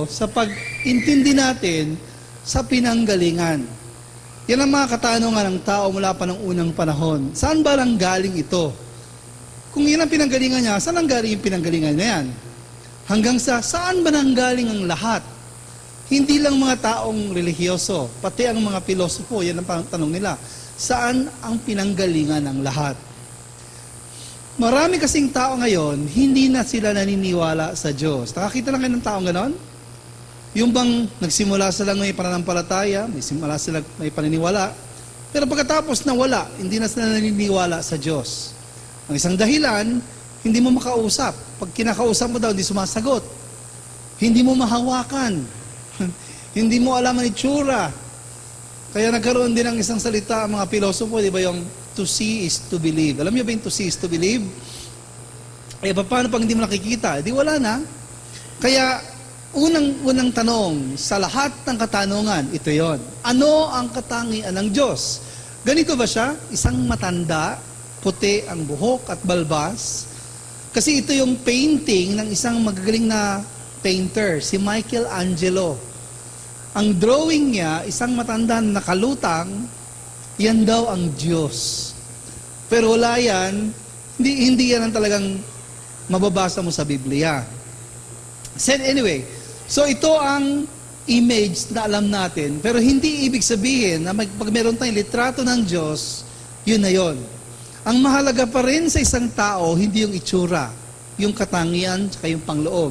ito sa pag-intindi natin sa pinanggalingan. Yan ang mga katanungan ng tao mula pa ng unang panahon. Saan ba nanggaling ito? Kung yan ang pinanggalingan niya, saan nanggaling yung pinanggalingan na yan? Hanggang sa saan ba nanggaling ang lahat? Hindi lang mga taong relihiyoso, pati ang mga pilosopo, yan ang tanong nila. Saan ang pinanggalingan ng lahat? Marami kasing tao ngayon, hindi na sila naniniwala sa Diyos. Nakakita lang kayo ng taong ganon? Yung bang nagsimula sila may pananampalataya, may paniniwala, pero pagkatapos na wala, hindi na sila naniniwala sa Diyos. Ang isang dahilan, hindi mo makausap. Pag kinakausap mo daw, hindi sumasagot. Hindi mo mahawakan. Hindi mo alam ang itsura. Kaya nagkaroon din ng isang salita ang mga pilosopo, di ba yung to see is to believe. Alam niyo ba yung to see is to believe? Eh, paano pag hindi mo nakikita? Di wala na. Kaya, unang tanong, sa lahat ng katanungan, ito yon. Ano ang katangian ng Diyos? Ganito ba siya? Isang matanda, puti ang buhok at balbas. Kasi ito yung painting ng isang magagaling na painter, si Michelangelo. Ang drawing niya, isang matanda na nakalutang, yan daw ang Diyos. Pero wala yan, hindi yan ang talagang mababasa mo sa Biblia. Said anyway, so ito ang image na alam natin, pero hindi ibig sabihin na pag meron tayong litrato ng Diyos, yun na yun. Ang mahalaga pa rin sa isang tao, hindi yung itsura, yung katangian, saka yung pangloob.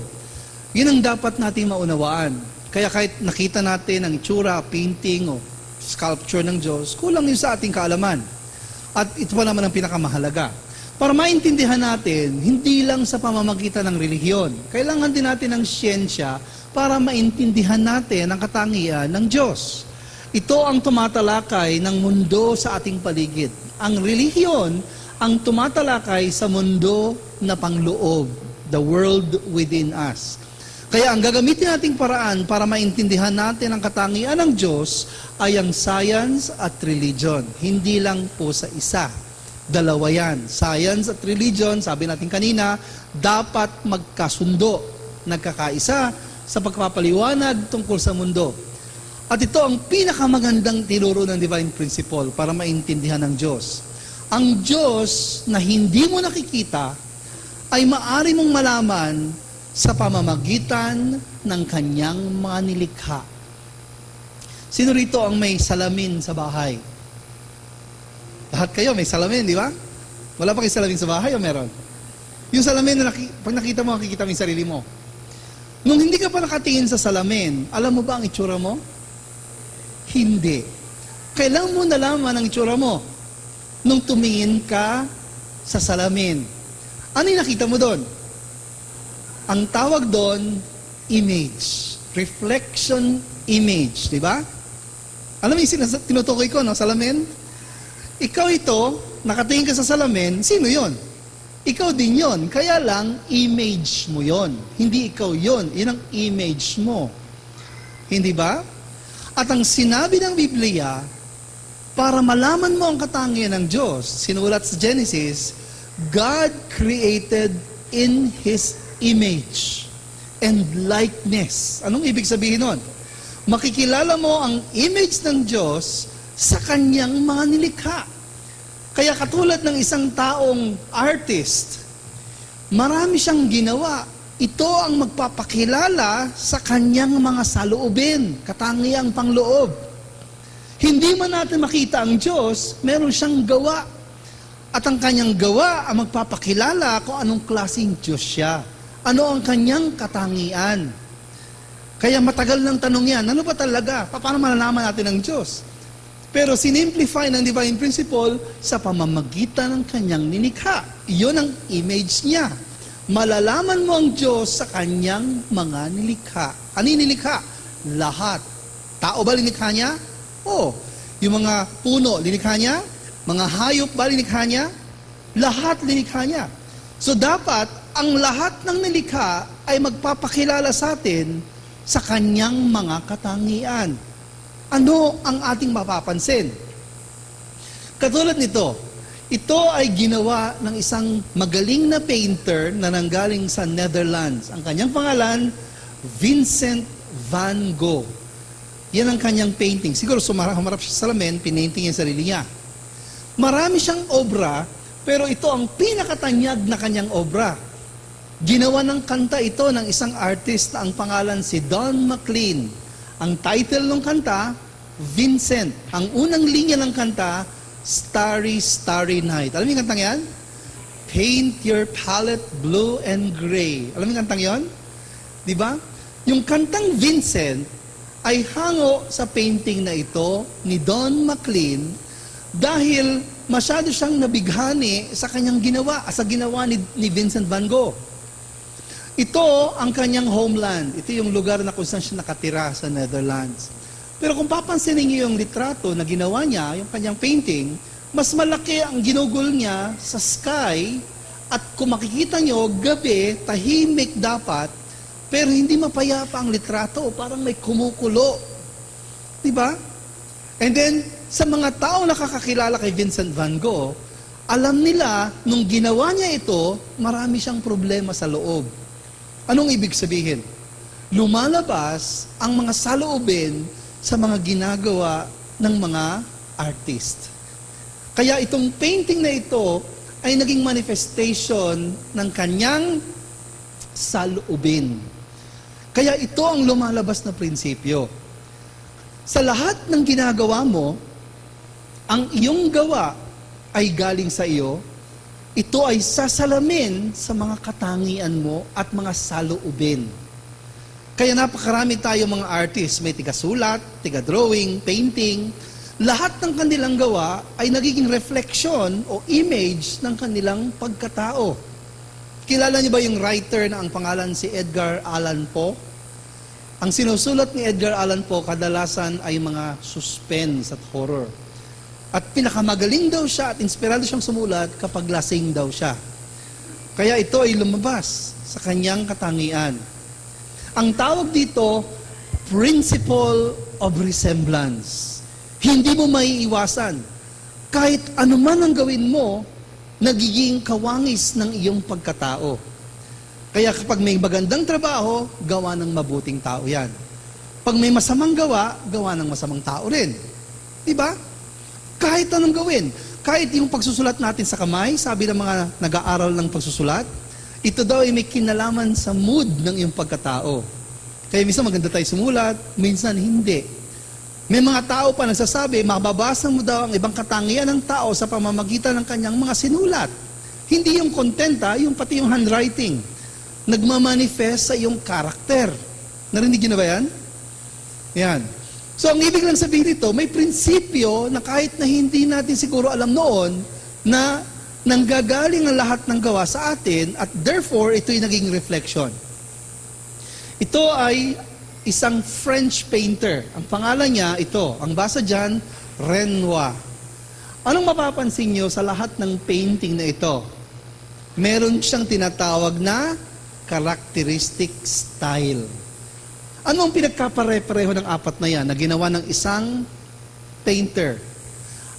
Yun ang dapat natin maunawaan. Kaya kahit nakita natin ang itsura, painting, o sculpture ng Diyos, kulang yun sa ating kaalaman. At ito pa naman ang pinakamahalaga. Para maintindihan natin, hindi lang sa pamamagitan ng relihiyon. Kailangan din natin ng siyensya para maintindihan natin ang katangian ng Diyos. Ito ang tumatalakay ng mundo sa ating paligid. Ang relihiyon ang tumatalakay sa mundo na pangloob, the world within us. Kaya ang gagamitin nating paraan para maintindihan natin ang katangian ng Diyos ay ang science at religion. Hindi lang po sa isa. Dalawa yan. Science at religion, sabi natin kanina, dapat magkasundo, nagkakaisa sa pagpapaliwanag tungkol sa mundo. At ito ang pinakamagandang tinuro ng divine principle para maintindihan ng Diyos. Ang Diyos na hindi mo nakikita ay maari mong malaman sa pamamagitan ng kanyang mga nilikha. Sino rito ang may salamin sa bahay? Lahat kayo may salamin, di ba? Wala pa kayo salamin sa bahay o meron? Yung salamin na pag nakita mo, makikita mo yung sarili mo. Nung hindi ka pa nakatingin sa salamin, alam mo ba ang itsura mo? Hindi. Kailan mo nalaman ang itsura mo? Nung tumingin ka sa salamin. Ano yung nakita mo doon? Ang tawag doon, image. Reflection image, di ba? Alam mo yung tinutukoy ko, no? Salamin? Ikaw ito, nakatingin ka sa salamin, sino yon? Ikaw din yon. Kaya lang, image mo yon. Hindi ikaw yon. Yun ang image mo. Hindi ba? At ang sinabi ng Biblia, para malaman mo ang katangian ng Diyos, sinulat sa Genesis, God created in His image and likeness. Anong ibig sabihin nun? Makikilala mo ang image ng Diyos sa kanyang mga nilikha. Kaya katulad ng isang taong artist, marami siyang ginawa. Ito ang magpapakilala sa kanyang mga saloobin, katangiang pangloob. Hindi man natin makita ang Diyos, meron siyang gawa. At ang kanyang gawa ang magpapakilala kung anong klaseng Diyos siya. Ano ang kanyang katangian. Kaya matagal ng tanong yan, ano ba talaga? Paano malalaman natin ang Diyos? Pero sinimplify ng divine principle sa pamamagitan ng kanyang nilikha. Iyon ang image niya. Malalaman mo ang Diyos sa kanyang mga nilikha. Ano yung nilikha? Lahat. Tao ba linikha niya? Oo. Yung mga puno, linikha niya? Mga hayop ba linikha niya? Lahat linikha niya. So dapat, ang lahat ng nilikha ay magpapakilala sa atin sa kanyang mga katangian. Ano ang ating mapapansin? Katulad nito, ito ay ginawa ng isang magaling na painter na nanggaling sa Netherlands. Ang kanyang pangalan, Vincent Van Gogh. Yan ang kanyang painting. Siguro humarap siya sa salamin, pinainting yung sarili niya. Marami siyang obra, pero ito ang pinakatanyag na kanyang obra. Ginawa ng kanta ito ng isang artist na ang pangalan si Don McLean. Ang title ng kanta, Vincent. Ang unang linya ng kanta, Starry, Starry Night. Alam mo yung kantang yan? Paint your palette blue and gray. Alam mo yung kantang yan? Di ba? Yung kantang Vincent ay hango sa painting na ito ni Don McLean dahil masyado siyang nabighani sa kanyang ginawa, sa ginawa ni Vincent van Gogh. Ito ang kanyang homeland. Ito yung lugar na kung saan siya nakatira sa Netherlands. Pero kung papansinin niyo yung litrato na ginawa niya, yung kanyang painting, mas malaki ang ginugol niya sa sky at kung makikita niyo, gabi, tahimik dapat, pero hindi mapayapa ang litrato, parang may kumukulo. Diba? And then, sa mga tao nakakakilala kay Vincent van Gogh, alam nila, nung ginawa niya ito, marami siyang problema sa loob. Anong ibig sabihin? Lumalabas ang mga saloobin sa mga ginagawa ng mga artist. Kaya itong painting na ito ay naging manifestation ng kanyang saloobin. Kaya ito ang lumalabas na prinsipyo. Sa lahat ng ginagawa mo, ang iyong gawa ay galing sa iyo, ito ay sasalamin sa mga katangian mo at mga saloobin. Kaya napakarami tayo mga artists, may tiga-sulat, tiga-drawing, painting, lahat ng kanilang gawa ay nagiging reflection o image ng kanilang pagkatao. Kilala niyo ba yung writer na ang pangalan si Edgar Allan Poe? Ang sinusulat ni Edgar Allan Poe kadalasan ay mga suspense at horror. At pinakamagaling daw siya at inspirado siyang sumulat kapag lasing daw siya. Kaya ito ay lumabas sa kanyang katangian. Ang tawag dito, principle of resemblance. Hindi mo maiiwasan. Kahit anuman ang gawin mo, nagiging kawangis ng iyong pagkatao. Kaya kapag may magandang trabaho, gawa ng mabuting tao yan. Pag may masamang gawa, gawa ng masamang tao rin. Diba? Kahit anong gawin. Kahit yung pagsusulat natin sa kamay, sabi ng mga nag-aaral ng pagsusulat, ito daw ay may kinalaman sa mood ng iyong pagkatao. Kaya minsan maganda tayo sumulat, minsan hindi. May mga tao pa nagsasabi, mababasa mo daw ang ibang katangian ng tao sa pamamagitan ng kanyang mga sinulat. Hindi yung content, yung pati yung handwriting. Nagmamanifest sa iyong karakter. Narinig niyo na ba yan? Yan. So, ang ibig lang sabihin nito, may prinsipyo na kahit na hindi natin siguro alam noon, na nanggagaling ang lahat ng gawa sa atin at therefore, ito'y naging reflection. Ito ay isang French painter. Ang pangalan niya, ito. Ang basa dyan, Renoir. Anong mapapansin niyo sa lahat ng painting na ito? Meron siyang tinatawag na characteristic style. Ano ang pinagkapare-pareho ng apat na yan na ginawa ng isang painter?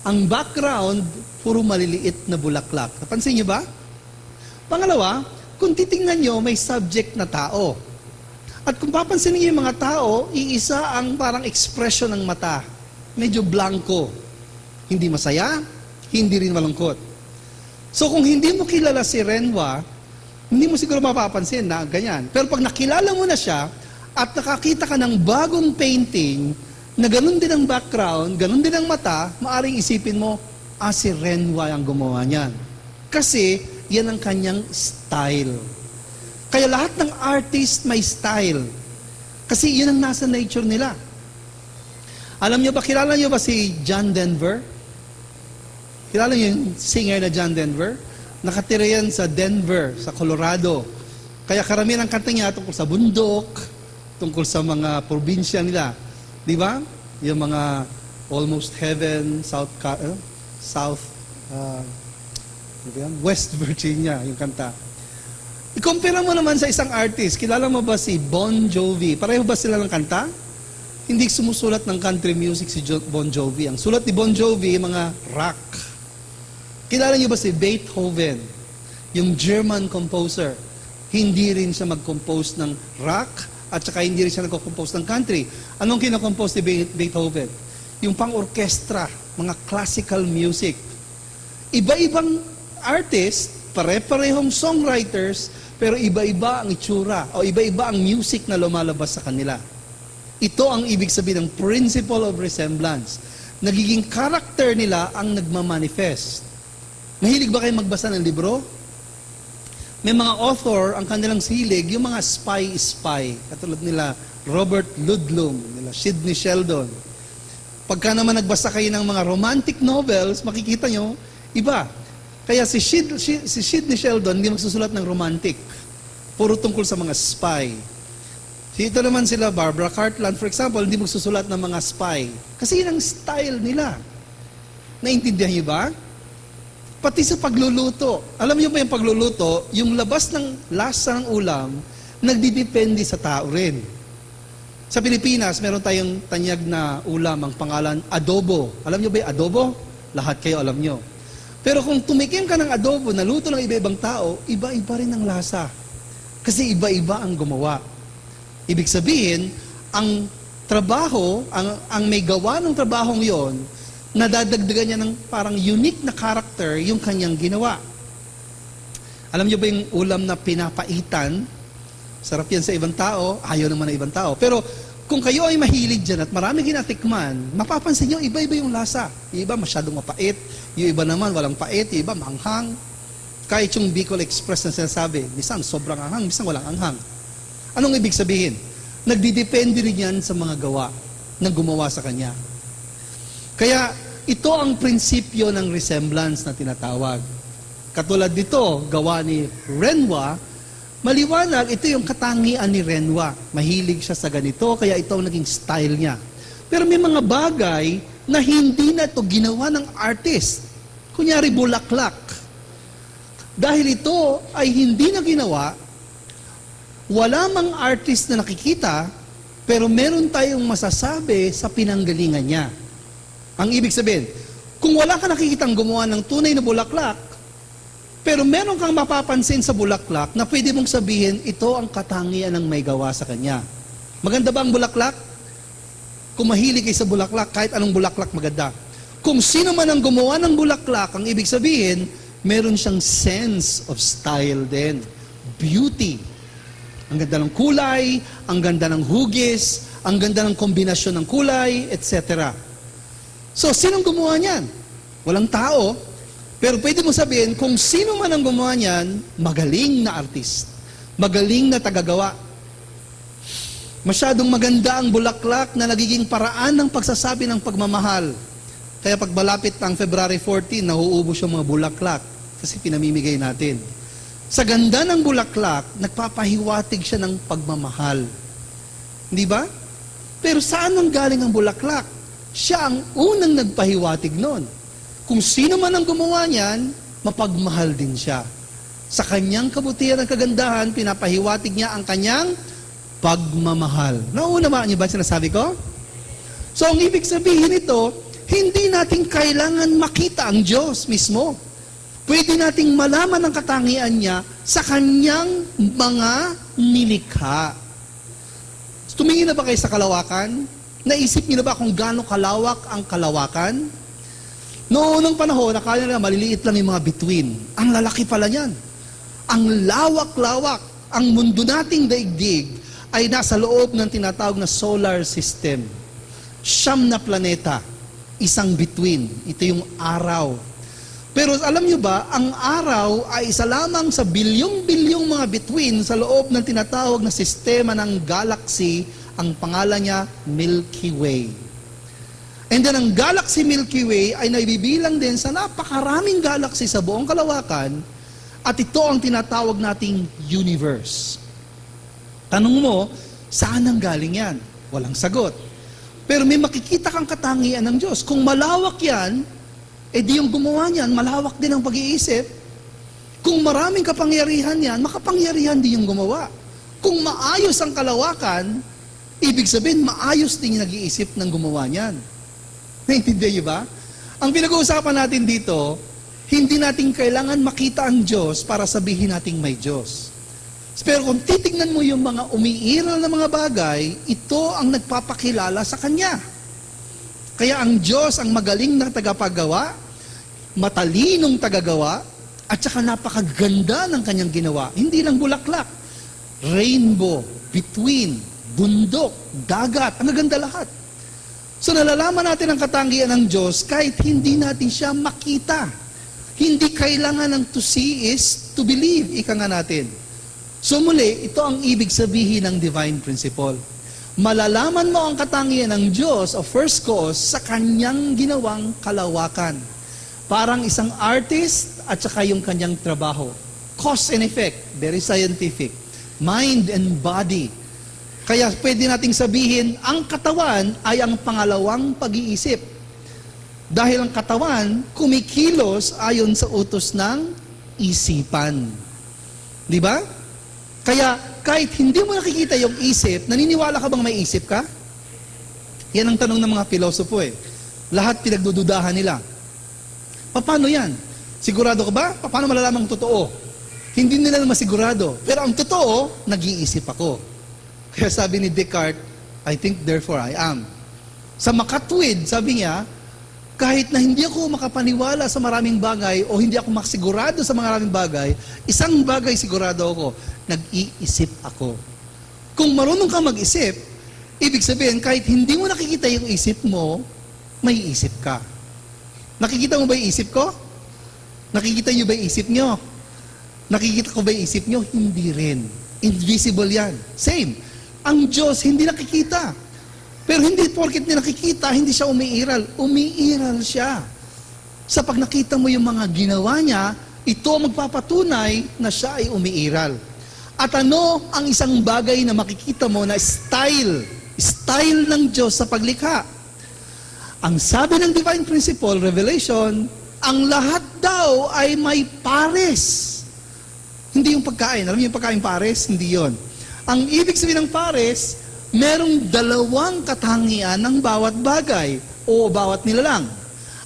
Ang background, puro maliliit na bulaklak. Napansin niyo ba? Pangalawa, kung titingnan niyo, may subject na tao. At kung papansin niyo yung mga tao, iisa ang parang expression ng mata. Medyo blanco. Hindi masaya, hindi rin malungkot. So kung hindi mo kilala si Renoir, hindi mo siguro mapapansin na ganyan. Pero pag nakilala mo na siya, at nakakita ka ng bagong painting, na ganun din ang background, ganun din ang mata, maaring isipin mo, si Renoir ang gumawa niyan. Kasi, yan ang kanyang style. Kaya lahat ng artist may style. Kasi yun ang nasa nature nila. Alam niyo ba, kilala niyo ba si John Denver? Kilala niyo yung singer na John Denver? Nakatira yan sa Denver, sa Colorado. Kaya karamihan ng kanta niya tungkol sa bundok, tungkol sa mga probinsya nila. Di ba? Yung mga Almost Heaven, West Virginia, yung kanta. I-compare mo naman sa isang artist. Kilala mo ba si Bon Jovi? Pareho ba sila ng kanta? Hindi sumusulat ng country music si Bon Jovi. Ang sulat ni Bon Jovi, mga rock. Kilala niyo ba si Beethoven? Yung German composer. Hindi rin siya mag-compose ng rock At saka hindi rin siya nagko-compose ng country. Anong kinakompose ni Beethoven? Yung pang-orkestra, mga classical music. Iba-ibang artist, pare-parehong songwriters, pero iba-iba ang itsura o iba-iba ang music na lumalabas sa kanila. Ito ang ibig sabihin ng principle of resemblance. Nagiging character nila ang nagmamanifest. Mahilig ba kayo magbasa ng libro? May mga author, ang kanilang silig, yung mga spy. Katulad nila Robert Ludlum, nila Sidney Sheldon. Pagka naman nagbasa kayo ng mga romantic novels, makikita nyo, iba. Kaya si Sidney Sheldon hindi magsusulat ng romantic. Puro tungkol sa mga spy. Dito naman sila, Barbara Cartland, for example, hindi magsusulat ng mga spy. Kasi yun ang style nila. Naintindihan niyo ba? Pati sa pagluluto. Alam niyo ba yung pagluluto, yung labas ng lasa ng ulam, nagdidepende sa tao rin. Sa Pilipinas, meron tayong tanyag na ulam, ang pangalan, adobo. Alam niyo ba yung adobo? Lahat kayo alam niyo. Pero kung tumikim ka ng adobo, naluto ng iba-ibang tao, iba-iba rin ang lasa. Kasi iba-iba ang gumawa. Ibig sabihin, ang trabaho, ang may gawa ng trabahong yon, nadadagdagan niya ng parang unique na character yung kanyang ginawa. Alam niyo ba yung ulam na pinapaitan? Sarap yan sa ibang tao, ayaw naman ng ibang tao. Pero kung kayo ay mahilig dyan at marami ginatikman, mapapansin niyo, iba-iba yung lasa. Yung iba masyadong mapait, yung iba naman walang pait, yung iba manghang. Kahit yung Bicol Express na sinasabi, minsan sobrang anghang, minsan walang anghang. Anong ibig sabihin? Nagdidepende rin yan sa mga gawa na gumawa sa kanya. Kaya ito ang prinsipyo ng resemblance na tinatawag. Katulad dito, gawa ni Renoir, maliwanag, ito yung katangian ni Renoir. Mahilig siya sa ganito, kaya ito ang naging style niya. Pero may mga bagay na hindi na ito ginawa ng artist. Kunyari, bulaklak. Dahil ito ay hindi na ginawa, wala mang artist na nakikita, pero meron tayong masasabi sa pinanggalingan niya. Ang ibig sabihin, kung wala ka nakikitang gumawa ng tunay na bulaklak, pero meron kang mapapansin sa bulaklak na pwede mong sabihin, ito ang katangian ng may gawa sa kanya. Maganda ba ang bulaklak? Kung mahilig kayo sa bulaklak, kahit anong bulaklak maganda. Kung sino man ang gumawa ng bulaklak, ang ibig sabihin, meron siyang sense of style din. Beauty. Ang ganda ng kulay, ang ganda ng hugis, ang ganda ng kombinasyon ng kulay, etc. So, sinong gumawa niyan? Walang tao. Pero pwede mo sabihin, kung sino man ang gumawa niyan, magaling na artist. Magaling na tagagawa. Masyadong maganda ang bulaklak na nagiging paraan ng pagsasabi ng pagmamahal. Kaya pag malapit ang February 14, nahuubos yung mga bulaklak kasi pinamimigay natin. Sa ganda ng bulaklak, nagpapahiwatig siya ng pagmamahal. Hindi ba? Pero saan ang galing ang bulaklak? Siya ang unang nagpahiwatig noon. Kung sino man ang gumawa niyan, mapagmahal din siya. Sa kanyang kabutihan at kagandahan, pinapahiwatig niya ang kanyang pagmamahal. Nauunawaan niyo ba sinasabi ko? So, ang ibig sabihin nito, hindi natin kailangan makita ang Diyos mismo. Pwede nating malaman ang katangian niya sa kanyang mga nilikha. Tumingin na ba kayo sa kalawakan? Naisip niyo na ba kung gaano kalawak ang kalawakan? Noong unang panahon, akala nila maliliit lang yung mga bituin. Ang lalaki pala niyan. Ang lawak-lawak, ang mundo nating daigdig ay nasa loob ng tinatawag na solar system. 9 na planeta, isang bituin. Ito yung araw. Pero alam niyo ba, ang araw ay isa lamang sa bilyong-bilyong mga bituin sa loob ng tinatawag na sistema ng galaxy. Ang pangalan niya, Milky Way. And then, ang galaxy Milky Way ay naibibilang din sa napakaraming galaxy sa buong kalawakan at ito ang tinatawag nating universe. Tanong mo, saan ang galing yan? Walang sagot. Pero may makikita kang katangian ng Diyos. Kung malawak yan, di yung gumawa niyan, malawak din ang pag-iisip. Kung maraming kapangyarihan yan, makapangyarihan din yung gumawa. Kung maayos ang kalawakan, ibig sabihin, maayos din yung nag-iisip ng gumawa niyan. Naintindihan niyo ba? Ang pinag-uusapan natin dito, hindi natin kailangan makita ang Diyos para sabihin nating may Diyos. Pero kung titignan mo yung mga umiiral na mga bagay, ito ang nagpapakilala sa Kanya. Kaya ang Diyos ang magaling na tagapagawa, matalinong tagagawa, at saka napakaganda ng Kanyang ginawa. Hindi lang bulaklak, rainbow, bituin, bundok, dagat, ang gaganda lahat. So nalalaman natin ang katangian ng Diyos kahit hindi natin siya makita. Hindi kailangan ng to see is to believe, ika nga natin. So muli, ito ang ibig sabihin ng divine principle. Malalaman mo ang katangian ng Diyos o first cause sa Kanyang ginawang kalawakan. Parang isang artist at saka yung Kanyang trabaho. Cause and effect, very scientific. Mind and body. Kaya pwede nating sabihin, ang katawan ay ang pangalawang pag-iisip. Dahil ang katawan, kumikilos ayon sa utos ng isipan. Di ba? Kaya kahit hindi mo nakikita yung isip, naniniwala ka bang may isip ka? Yan ang tanong ng mga pilosopo eh. Lahat pinagdududahan nila. Paano yan? Sigurado ka ba? Paano malalamang totoo? Hindi nila masigurado. Pero ang totoo, nag-iisip ako. Kaya sabi ni Descartes, I think therefore I am. Sa makatwid, sabi niya, kahit na hindi ako makapaniwala sa maraming bagay o hindi ako makasigurado sa maraming bagay, isang bagay sigurado ako, nag-iisip ako. Kung marunong ka mag-isip, ibig sabihin, kahit hindi mo nakikita yung isip mo, may isip ka. Nakikita mo ba yung isip ko? Nakikita niyo ba yung isip niyo? Nakikita ko ba yung isip niyo? Hindi rin. Invisible yan. Same. Ang Diyos hindi nakikita. Pero hindi porket niya nakikita, hindi siya umiiral. Umiiral siya. Sa pag nakita mo yung mga ginawa niya, ito magpapatunay na siya ay umiiral. At ano ang isang bagay na makikita mo na style? Style ng Diyos sa paglikha. Ang sabi ng divine principle, revelation, ang lahat daw ay may pares. Hindi yung pagkain. Alam niyo yung pagkain pares? Hindi yon. Ang ibig sabihin ng pares, merong dalawang katangian ng bawat bagay o bawat nilalang.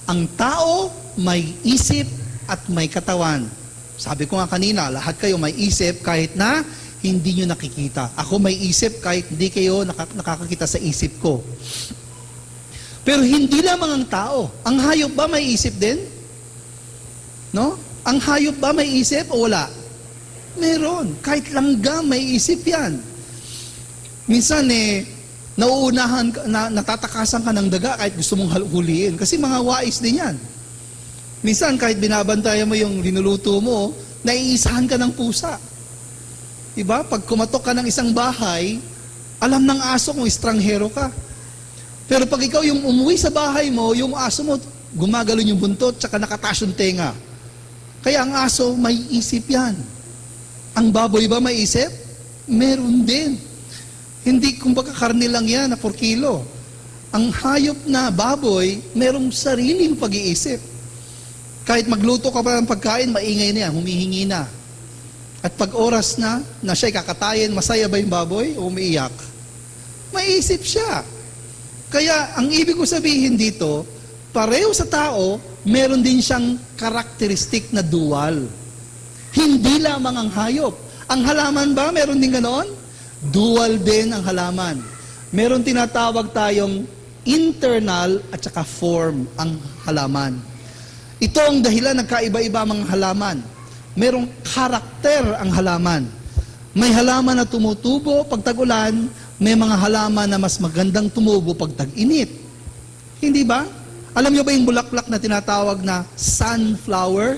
Ang tao may isip at may katawan. Sabi ko nga kanina, lahat kayo may isip kahit na hindi nyo nakikita. Ako may isip kahit hindi kayo nakakakita sa isip ko. Pero hindi lamang ang tao. Ang hayop ba may isip din? No? Ang hayop ba may isip o wala? Meron. Kahit langgam, may isip yan. Minsan natatakasan ka ng daga kahit gusto mong huliin. Kasi mga wais din yan. Minsan, kahit binabantayan mo yung linuluto mo, naiisahan ka ng pusa. Diba? Pag kumatok ka ng isang bahay, alam ng aso kung estranghero ka. Pero pag ikaw yung umuwi sa bahay mo, yung aso mo, gumagalon yung buntot, tsaka nakataas yung tenga. Kaya ang aso, may isip yan. Ang baboy ba may isip? Meron din. Hindi kumbaga karne lang yan na 4 kilo. Ang hayop na baboy, merong sariling pag-iisip. Kahit magluto ka pa ng pagkain, maingay na yan, humihingi na. At pag oras na siya'y kakatayin, masaya ba yung baboy o umiiyak? May isip siya. Kaya ang ibig ko sabihin dito, pareho sa tao, meron din siyang karakteristik na dual. Hindi lamang ang hayop. Ang halaman ba, meron din ganoon? Dual din ang halaman. Meron tinatawag tayong internal at saka form ang halaman. Ito ang dahilan nagkaiba-iba ang mga halaman. Merong karakter ang halaman. May halaman na tumutubo pag tag-ulan, may mga halaman na mas magandang tumubo pag tag-init. Hindi ba? Alam niyo ba yung bulaklak na tinatawag na sunflower?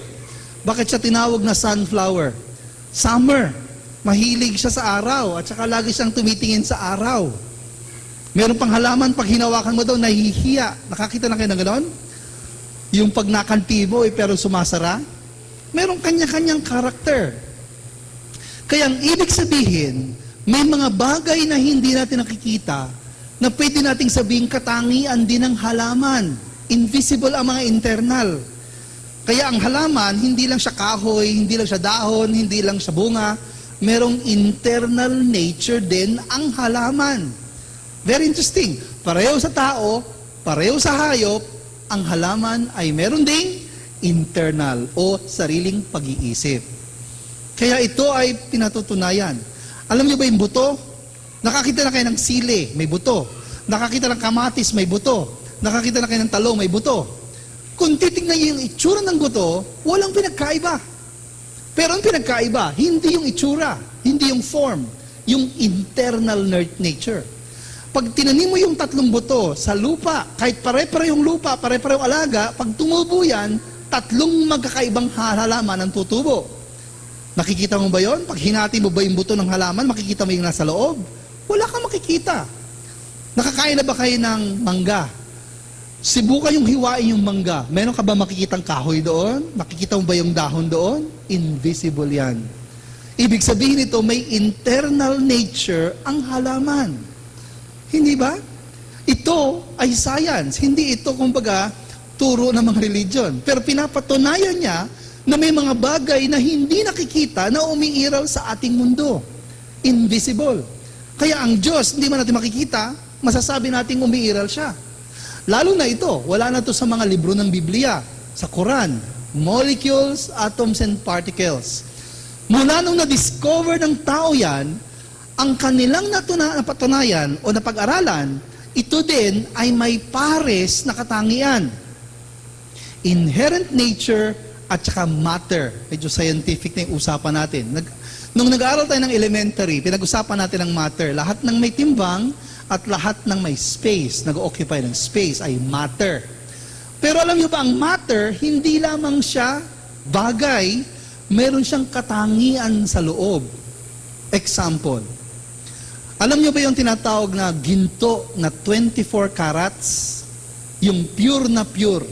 Bakit siya tinawag na sunflower? Summer. Mahilig siya sa araw at saka lagi siyang tumitingin sa araw. Meron pang halaman, pag hinawakan mo daw, nahihiya. Nakakita na kayo ng gano'n? Yung pag nakantibo pero sumasara. Merong kanya-kanyang karakter. Kaya ang ibig sabihin, may mga bagay na hindi natin nakikita na pwede nating sabihin katangian din ng halaman. Invisible ang mga internal. Kaya ang halaman, hindi lang siya kahoy, hindi lang siya dahon, hindi lang siya bunga. Merong internal nature din ang halaman. Very interesting. Pareho sa tao, pareho sa hayop, ang halaman ay meron ding internal o sariling pag-iisip. Kaya ito ay pinatutunayan. Alam niyo ba yung buto? Nakakita na kayo ng sili, may buto. Nakakita ng kamatis, may buto. Nakakita na kayo ng talong, may buto. Kung titignan niyo yung itsura ng buto, walang pinagkaiba. Pero ang pinagkaiba, hindi yung itsura, hindi yung form, yung internal nature. Pag tinanim mo yung tatlong buto sa lupa, kahit pare-parehong lupa, pare-parehong alaga, pag tumubo yan, tatlong magkakaibang halaman ang tutubo. Nakikita mo ba yon? Pag hinati mo ba yung buto ng halaman, makikita mo yung nasa loob? Wala kang makikita. Nakakain na ba kayo ng mangga? Subukan yung hiwain yung mangga. Meron ka ba makikitang kahoy doon? Makikita mo ba yung dahon doon? Invisible yan. Ibig sabihin nito, may internal nature ang halaman. Hindi ba? Ito ay science. Hindi ito, kumbaga, turo ng mga religion. Pero pinapatunayan niya na may mga bagay na hindi nakikita na umiiral sa ating mundo. Invisible. Kaya ang Diyos, hindi man natin makikita, masasabi nating umiiral siya. Lalo na ito, wala na to sa mga libro ng Biblia, sa Quran, molecules, atoms, and particles. Mula nung na-discover ng tao yan, ang kanilang napatunayan o napag-aralan, ito din ay may pares na katangian. Inherent nature at saka matter. Medyo scientific na yung usapan natin. Nung nag-aaral tayo ng elementary, pinag-usapan natin ang matter. Lahat ng may timbang at lahat ng may space, nag-occupy ng space ay matter. Pero alam niyo ba, ang matter, hindi lamang siya bagay, meron siyang katangian sa loob. Example, alam niyo ba yung tinatawag na ginto na 24 carats? Yung pure na pure.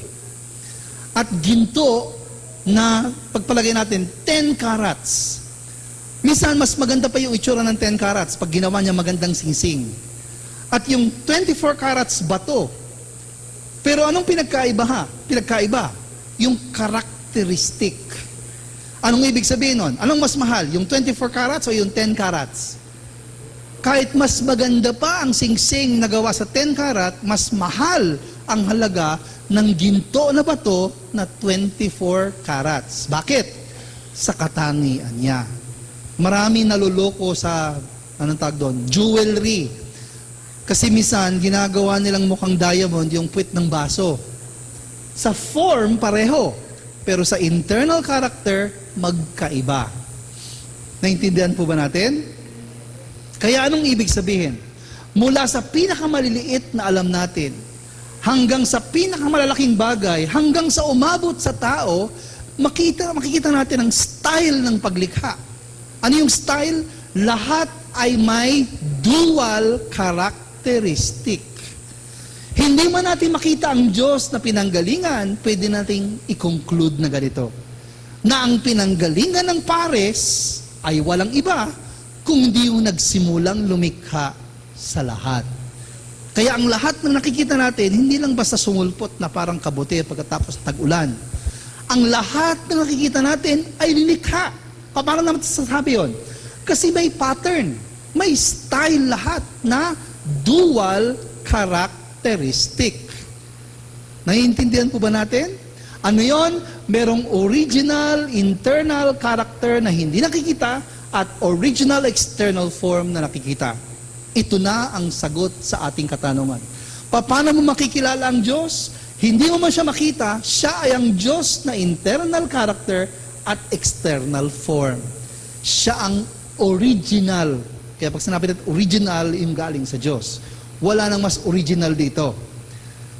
At ginto na pagpalagay natin 10 carats. Minsan mas maganda pa yung itsura ng 10 carats pag ginawa niya magandang singsing. At yung 24 carats bato. Pero anong pinagkaiba? Yung characteristic. Anong ibig sabihin nun? Anong mas mahal? Yung 24 carats o yung 10 carats? Kahit mas maganda pa ang singsing na gawa sa 10 karat, mas mahal ang halaga ng ginto na bato na 24 carats. Bakit? Sa katangian niya. Marami naluloko sa, anong tawag doon? Jewelry. Kasi minsan, ginagawa nilang mukhang diamond yung puwit ng baso. Sa form, pareho. Pero sa internal character, magkaiba. Naintindihan po ba natin? Kaya anong ibig sabihin? Mula sa pinakamaliliit na alam natin, hanggang sa pinakamalalaking bagay, hanggang sa umabot sa tao, makikita natin ang style ng paglikha. Ano yung style? Lahat ay may dual characteristic. Hindi man natin makita ang Diyos na pinanggalingan, pwede nating i-conclude na ganito. Na ang pinanggalingan ng pares ay walang iba, kung hindi yung nagsimulang lumikha sa lahat. Kaya ang lahat ng nakikita natin, hindi lang basta sumulpot na parang kabote pagkatapos tag-ulan. Ang lahat ng nakikita natin ay lilikha. Paano naman sasabi yun? Kasi may pattern, may style lahat na dual characteristic. Naiintindihan po ba natin? Ano yon? Merong original, internal character na hindi nakikita at original external form na nakikita. Ito na ang sagot sa ating katanungan. Paano mo makikilala ang Diyos? Hindi mo man siya makita, siya ay ang Diyos na internal character at external form. Siya ang original. Kaya pag sinabi natin original, yung galing sa Diyos. Wala nang mas original dito.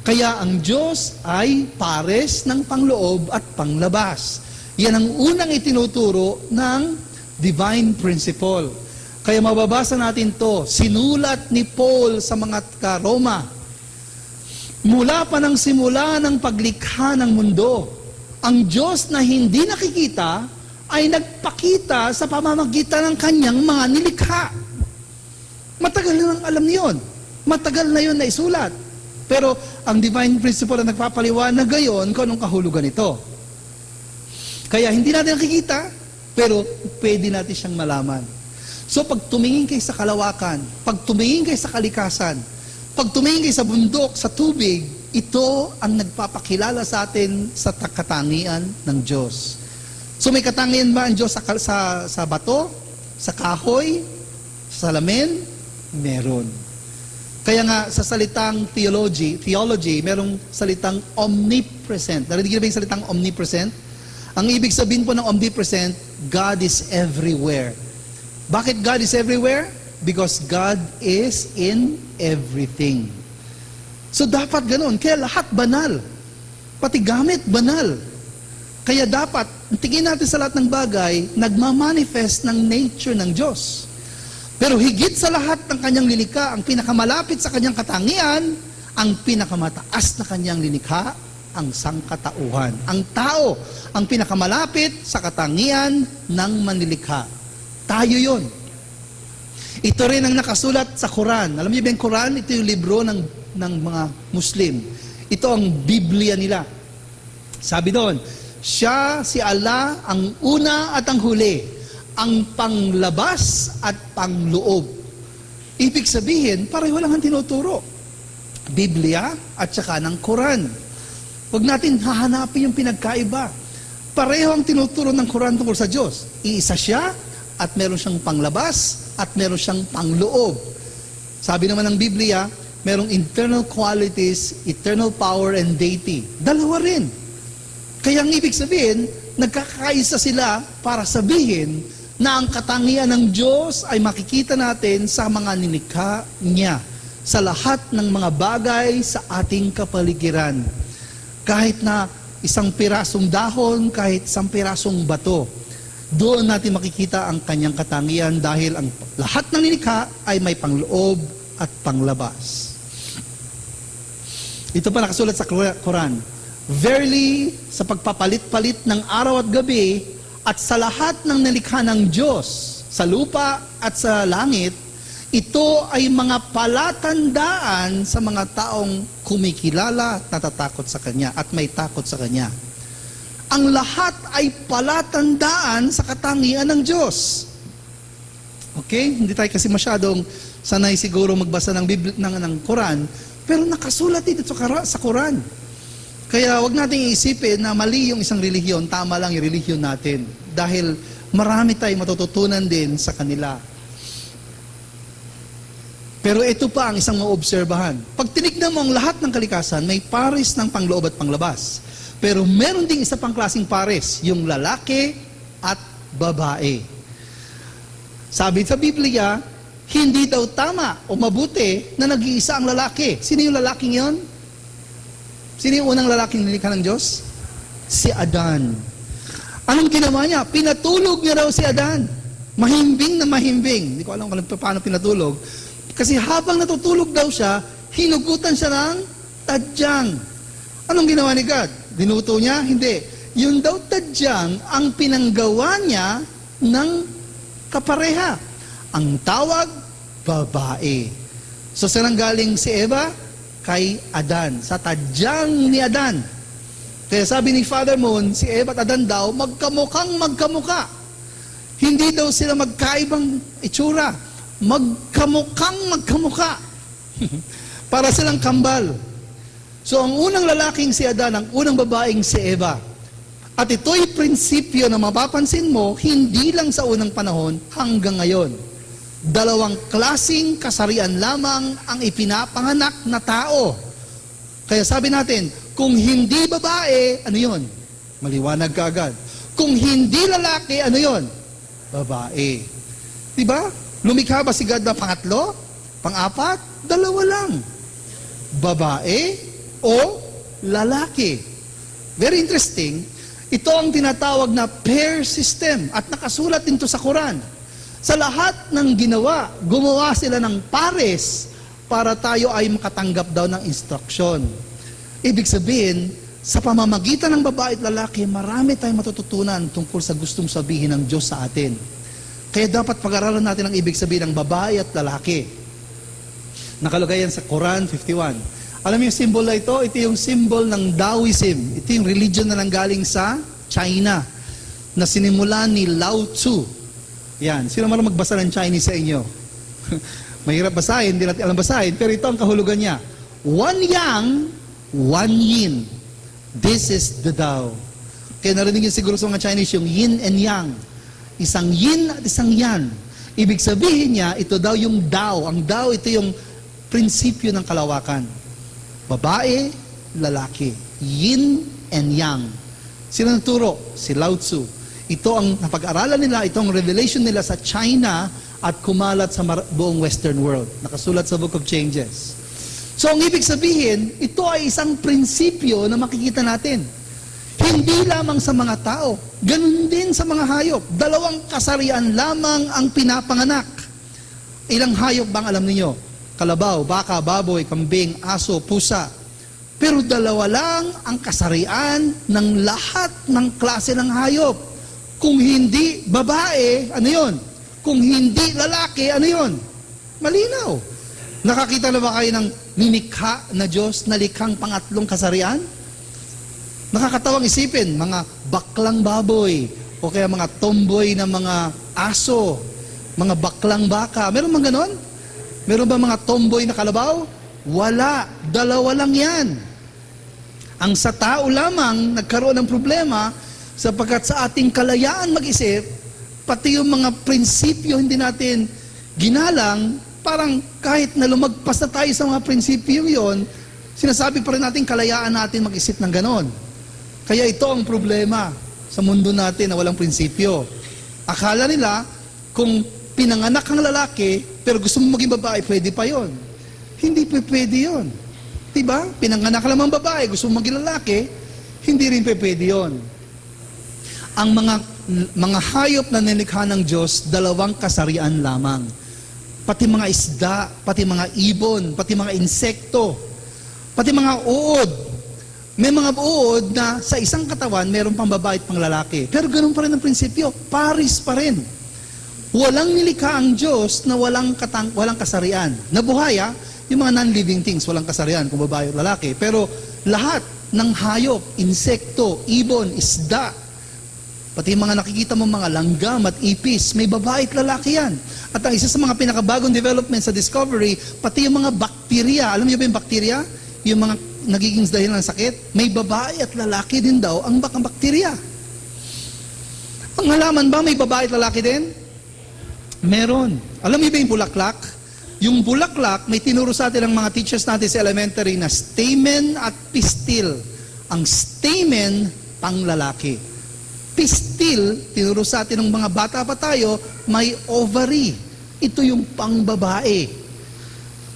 Kaya ang Diyos ay pares ng pangloob at panglabas. Yan ang unang itinuturo ng divine principle. Kaya mababasa natin to, sinulat ni Paul sa mga Roma. Mula pa ng simula ng paglikha ng mundo, ang Diyos na hindi nakikita ay nagpakita sa pamamagitan ng kanyang mga nilikha. Matagal na nang alam niyon. Matagal na yun na isulat. Pero ang divine principle na nagpapaliwanag gayon kung anong kahulugan ito. Kaya hindi natin nakikita, pero pwede natin siyang malaman. So pag tumingin kayo sa kalawakan, pag tumingin kayo sa kalikasan, pag tumingin kayo sa bundok, sa tubig, ito ang nagpapakilala sa atin sa katangian ng Diyos. So may katangian ba ang Diyos sa bato, sa kahoy, salamin, meron. Kaya nga, sa salitang theology, merong salitang omnipresent. Narinig niyo ba yung salitang omnipresent? Ang ibig sabihin po ng omnipresent, God is everywhere. Bakit God is everywhere? Because God is in everything. So dapat ganun. Kaya lahat banal. Pati gamit banal. Kaya dapat, tingin natin sa lahat ng bagay, nagmamanifest ng nature ng Diyos. Pero higit sa lahat ng kanyang lilikha, ang pinakamalapit sa kanyang katangian, ang pinakamataas na kanyang lilikha, ang sangkatauhan. Ang tao, ang pinakamalapit sa katangian ng manlilikha. Tayo yon. Ito rin ang nakasulat sa Quran. Alam niyo ba yung Quran? Ito yung libro ng mga Muslim. Ito ang Biblia nila. Sabi doon, siya, si Allah, ang una at ang huli, ang panglabas at pangloob. Ibig sabihin, pareho lang ang tinuturo. Biblia at saka ng Quran. Huwag natin hahanapin yung pinagkaiba. Pareho ang tinuturo ng Quran tungkol sa Diyos. Iisa siya at meron siyang panglabas at meron siyang pangloob. Sabi naman ng Biblia, merong internal qualities, eternal power, and deity. Dalawa rin. Kaya ang ibig sabihin, nagkakaisa sila para sabihin na ang katangian ng Diyos ay makikita natin sa mga nilikha niya, sa lahat ng mga bagay sa ating kapaligiran. Kahit na isang pirasong dahon, kahit isang pirasong bato, doon natin makikita ang kanyang katangian dahil ang lahat ng nilikha ay may pangloob at panglabas. Ito pa nakasulat sa Quran. Verily, sa pagpapalit-palit ng araw at gabi, at sa lahat ng nilikha ng Diyos, sa lupa at sa langit, ito ay mga palatandaan sa mga taong kumikilala at natatakot sa Kanya at may takot sa Kanya. Ang lahat ay palatandaan sa katangian ng Diyos. Okay? Hindi tayo kasi masyadong sanay siguro magbasa ng Quran, pero nakasulat dito sa Quran. Kaya wag nating iisipin na mali yung isang relihiyon, tama lang yung relihiyon natin. Dahil marami tayong matututunan din sa kanila. Pero ito pa ang isang maobserbahan. Pag tinignan mo ang lahat ng kalikasan, may pares ng pangloob at panglabas. Pero meron ding isa pang klaseng pares, yung lalaki at babae. Sabi sa Biblia, hindi daw tama o mabuti na nag-iisa ang lalaki. Sino yung lalaking yon? Sino yung unang lalaking nilikha ng Diyos? Si Adan. Anong ginawa niya? Pinatulog niya raw si Adan. Mahimbing na mahimbing. Hindi ko alam kung paano pinatulog. Kasi habang natutulog daw siya, hinugutan siya ng tadyang. Anong ginawa ni God? Dinuto niya? Hindi. Yun daw tadyang ang pinanggawa niya ng kapareha. Ang tawag, babae. So saan galing si Eva? Kay Adan, sa tadyang ni Adan. Kaya sabi ni Father Moon, si Eva at Adan daw, magkamukhang magkamuka. Hindi daw sila magkaibang itsura. Magkamukhang magkamuka. Para silang kambal. So ang unang lalaking si Adan, ang unang babaeng si Eva. At ito'y prinsipyo na mapapansin mo, hindi lang sa unang panahon, hanggang ngayon. Dalawang klasing kasarian lamang ang ipinapanganak na tao. Kaya sabi natin, kung hindi babae, ano yon? Maliwanag ka agad. Kung hindi lalaki, ano yon? Babae. Diba? Lumikha ba si God na pangatlo? Pang-apat? Dalawa lang. Babae o lalaki. Very interesting. Ito ang tinatawag na pair system at nakasulat din to sa Quran. Sa lahat ng ginawa, gumawa sila ng pares para tayo ay makatanggap daw ng instruction. Ibig sabihin, sa pamamagitan ng babae at lalaki, marami tayong matututunan tungkol sa gustong sabihin ng Diyos sa atin. Kaya dapat pag-aralan natin ang ibig sabihin ng babae at lalaki. Nakalagay yan sa Quran 51. Alam mo yung symbol na ito? Ito yung symbol ng Taoism. Ito yung religion na nanggaling sa China na sinimulan ni Lao Tzu. Yan. Sino man magbasa ng Chinese sa inyo? Mahirap basahin, hindi natin alam basahin, pero ito ang kahulugan niya. One yang, one yin. This is the Tao. Kaya narinig niyo siguro sa mga Chinese yung yin and yang. Isang yin at isang yan. Ibig sabihin niya, ito daw yung Tao. Ang Tao, ito yung prinsipyo ng kalawakan. Babae, lalaki. Yin and Yang. Sino nagturo? Si Lao Tzu. Ito ang napag-aralan nila, ito ang revelation nila sa China at kumalat sa buong Western world. Nakasulat sa Book of Changes. So ang ibig sabihin, ito ay isang prinsipyo na makikita natin. Hindi lamang sa mga tao, ganun din sa mga hayop. Dalawang kasarian lamang ang pinapanganak. Ilang hayop bang alam niyo? Kalabaw, baka, baboy, kambing, aso, pusa. Pero dalawa lang ang kasarian ng lahat ng klase ng hayop. Kung hindi babae, ano yon? Kung hindi lalaki, ano yon? Malinaw. Nakakita na ba kayo ng nilikha na Diyos na likhang pangatlong kasarian? Nakakatawang isipin, mga baklang baboy, o kaya mga tomboy na mga aso, mga baklang baka. Meron bang ganon? Meron ba mga tomboy na kalabaw? Wala. Dalawa lang yan. Ang sa tao lamang nagkaroon ng problema sapagkat sa ating kalayaan mag-isip, pati yung mga prinsipyo hindi natin ginalang, parang kahit na lumagpas na tayo sa mga prinsipyo yon, sinasabi pa rin natin kalayaan natin mag-isip ng ganon. Kaya ito ang problema sa mundo natin na walang prinsipyo. Akala nila, kung pinanganak ang lalaki, pero gusto mo maging babae, pwede pa yon. Hindi pwede yon. Diba? Pinanganak lamang babae, gusto mo maging lalaki, hindi rin pwede yon. Ang mga hayop na nilikha ng Diyos, dalawang kasarian lamang. Pati mga isda, pati mga ibon, pati mga insekto, pati mga uod. May mga uod na sa isang katawan, meron pang babae at pang lalaki. Pero ganun pa rin ang prinsipyo, paris pa rin. Walang nilikha ang Diyos na walang kasarian. Nabuhaya, yung mga non-living things, walang kasarian kung babae o lalaki. Pero lahat ng hayop, insekto, ibon, isda, pati mga nakikita mo mga langgam at ipis, may babae at lalaki yan. At ang isa sa mga pinakabagong development sa discovery, pati yung mga bakterya. Alam niyo ba yung bakterya? Yung mga nagiging dahilan ng sakit, may babae at lalaki din daw ang bakterya. Ang halaman ba may babae at lalaki din? Meron. Alam niyo ba yung bulaklak? Yung bulaklak, may tinuro sa atin ang mga teachers natin sa elementary na stamen at pistil. Ang stamen, pang lalaki. Pistil, tinuro sa atin ng mga bata pa tayo, may ovary. Ito yung pang babae.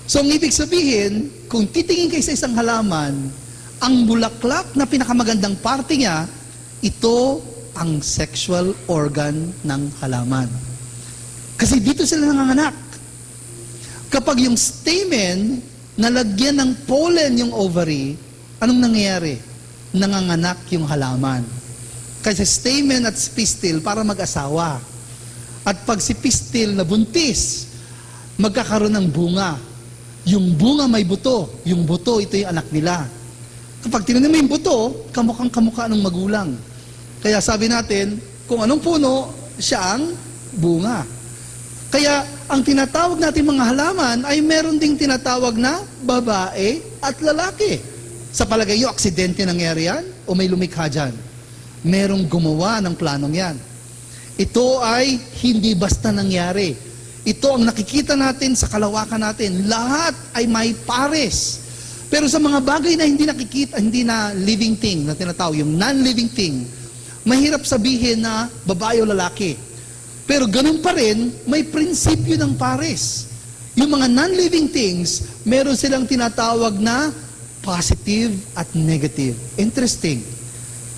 So, ang ibig sabihin, kung titingin kayo sa isang halaman, ang bulaklak na pinakamagandang parte niya, ito ang sexual organ ng halaman. Kasi dito sila nanganganak. Kapag yung stamen, nalagyan ng pollen yung ovary, anong nangyayari? Nanganganak yung halaman. Kasi stamen at pistil para mag-asawa. At pag si pistil na buntis, magkakaroon ng bunga. Yung bunga may buto. Yung buto, ito yung anak nila. Kapag tinanong mo yung buto, kamukhang-kamukha ng magulang. Kaya sabi natin, kung anong puno, siya ang bunga. Kaya ang tinatawag natin mga halaman ay meron ding tinatawag na babae at lalaki. Sa palagay nyo, aksidente nangyari yan? O may lumikha dyan? Merong gumawa ng planong yan. Ito ay hindi basta nangyari. Ito ang nakikita natin sa kalawakan natin. Lahat ay may pares. Pero sa mga bagay na hindi nakikita, hindi na living thing, na tinatawag, yung non-living thing, mahirap sabihin na babae o lalaki. Pero ganun pa rin, may prinsipyo ng pares. Yung mga non-living things, meron silang tinatawag na positive at negative. Interesting.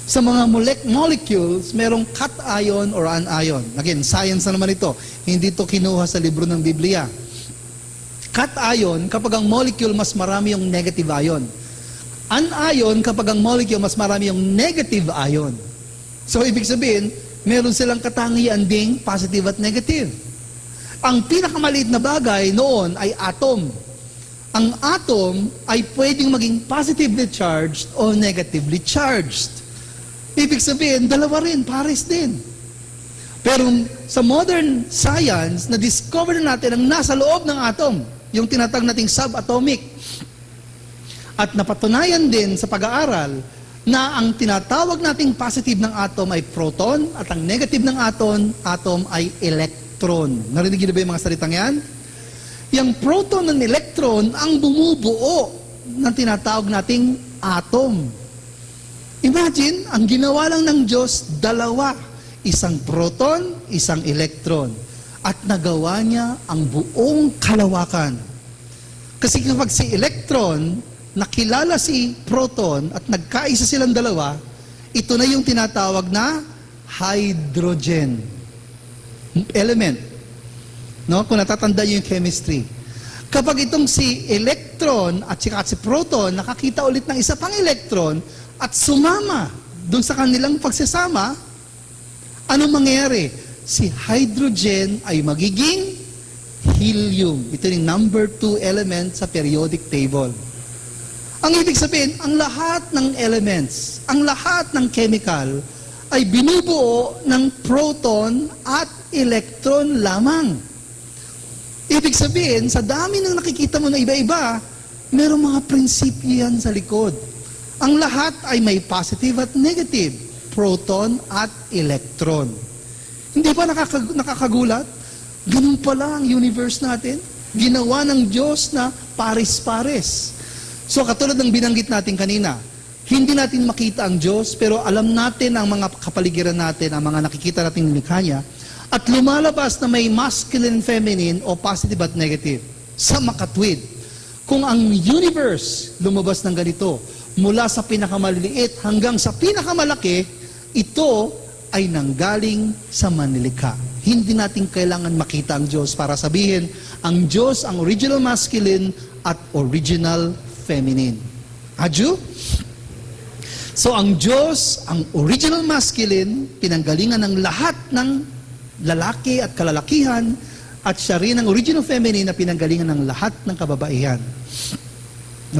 Sa mga molecules, merong cation or anion. Again, science na naman ito. Hindi ito kinuha sa libro ng Biblia. Cation, kapag ang molecule mas marami yung negative ion. Anion, kapag ang molecule mas marami yung negative ion. So, ibig sabihin, meron silang katangian ding positive at negative. Ang pinakamaliit na bagay noon ay atom. Ang atom ay pwedeng maging positively charged o negatively charged. Ibig sabihin, dalawa rin, pares din. Pero sa modern science, na-discover natin ang nasa loob ng atom, yung tinatag nating subatomic. At napatunayan din sa pag-aaral na ang tinatawag nating positive ng atom ay proton at ang negative ng atom ay electron. electron. Narinig niyo na ba yung mga salitang yan? Yung proton and electron ang bumubuo ng tinatawag nating atom. Imagine, ang ginawa lang ng Diyos, dalawa. Isang proton, isang electron. At nagawa niya ang buong kalawakan. Kasi kapag si electron, nakilala si proton at nagkaisa silang dalawa, ito na yung tinatawag na hydrogen element. No? Kung natatanda yung chemistry. Kapag itong si electron at si proton nakakita ulit ng isa pang electron at sumama doon sa kanilang pagsasama, anong mangyayari? Si hydrogen ay magiging helium. Ito yung number 2 element sa periodic table. Ang ibig sabihin, ang lahat ng elements, ang lahat ng chemical ay binubuo ng proton at electron lamang. Ibig sabihin, sa dami ng nakikita mo na iba-iba, merong mga prinsipyo yan sa likod. Ang lahat ay may positive at negative, proton at electron. Hindi ba nakakagulat? Ganun pala ang universe natin. Ginawa ng Diyos na pares-pares. So katulad ng binanggit natin kanina, hindi natin makita ang Diyos, pero alam natin ang mga kapaligiran natin, ang mga nakikita natin ng likha niya, at lumalabas na may masculine, feminine, o positive at negative. Sa makatwid. Kung ang universe lumabas ng ganito, mula sa pinakamaliliit hanggang sa pinakamalaki, ito ay nanggaling sa manlilikha. Hindi natin kailangan makita ang Diyos para sabihin, ang Diyos ang original masculine at original feminine. Adyo? So ang Diyos, ang original masculine, pinanggalingan ng lahat ng lalaki at kalalakihan, at siya rin ang original feminine na pinanggalingan ng lahat ng kababaihan.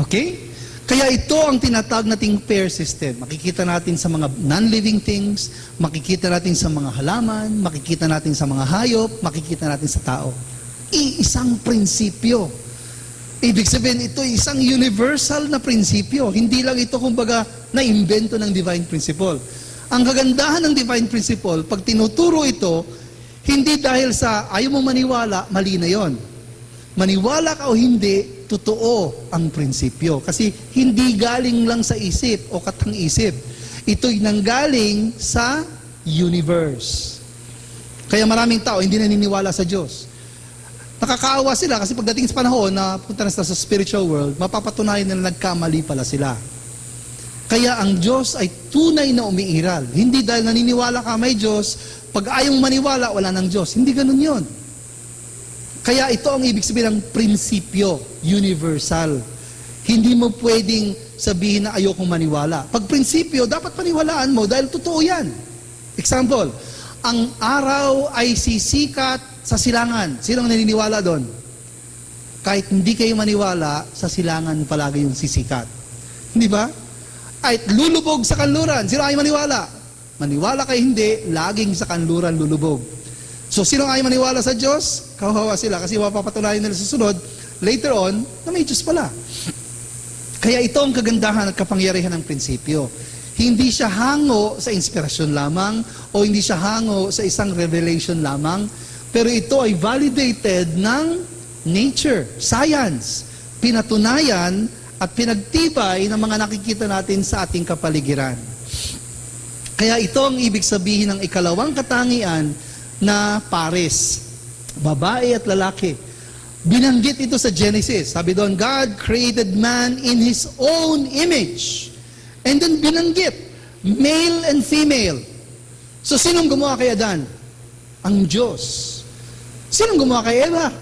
Okay? Kaya ito ang tinatawag nating pair system. Makikita natin sa mga non-living things, makikita natin sa mga halaman, makikita natin sa mga hayop, makikita natin sa tao. Iisang prinsipyo. Ibig sabihin, ito isang universal na prinsipyo. Hindi lang ito kumbaga na-invento ng divine principle. Ang kagandahan ng divine principle, pag tinuturo ito, hindi dahil sa ayaw mo maniwala, mali na yon. Maniwala ka o hindi, totoo ang prinsipyo. Kasi hindi galing lang sa isip o katang-isip. Ito'y nanggaling sa universe. Kaya maraming tao hindi naniniwala sa Diyos. Nakakaawa sila kasi pagdating sa panahon na punta na sila sa spiritual world, mapapatunayan na nagkamali pala sila. Kaya ang Diyos ay tunay na umiiral. Hindi dahil naniniwala ka may Diyos, pag ayong maniwala, wala ng Diyos. Hindi ganun yon. Kaya ito ang ibig sabihin ng prinsipyo, universal. Hindi mo pwedeng sabihin na ayokong maniwala. Pag prinsipyo, dapat paniwalaan mo dahil totoo yan. Example, ang araw ay sisikat sa silangan. Sino ang naniniwala doon? Kahit hindi kayo maniwala, sa silangan palagi yung sisikat. Hindi ba? Ay lulubog sa kanluran. Sino ay maniwala? Maniwala kayo hindi, laging sa kanluran lulubog. So, sino ay maniwala sa Diyos? Kawawa sila kasi mapapatunayan nila sa sunod, later on, na may Diyos pala. Kaya ito ang kagandahan at kapangyarihan ng prinsipyo. Hindi siya hango sa inspirasyon lamang o hindi siya hango sa isang revelation lamang, pero ito ay validated ng nature, science, pinatunayan at pinagtibay ng mga nakikita natin sa ating kapaligiran. Kaya ito ang ibig sabihin ng ikalawang katangian na pares, babae at lalaki. Binanggit ito sa Genesis. Sabi doon, God created man in His own image. And then binanggit, male and female. So sinong gumawa kay Adan? Ang Diyos. Sinong gumawa kay Eva?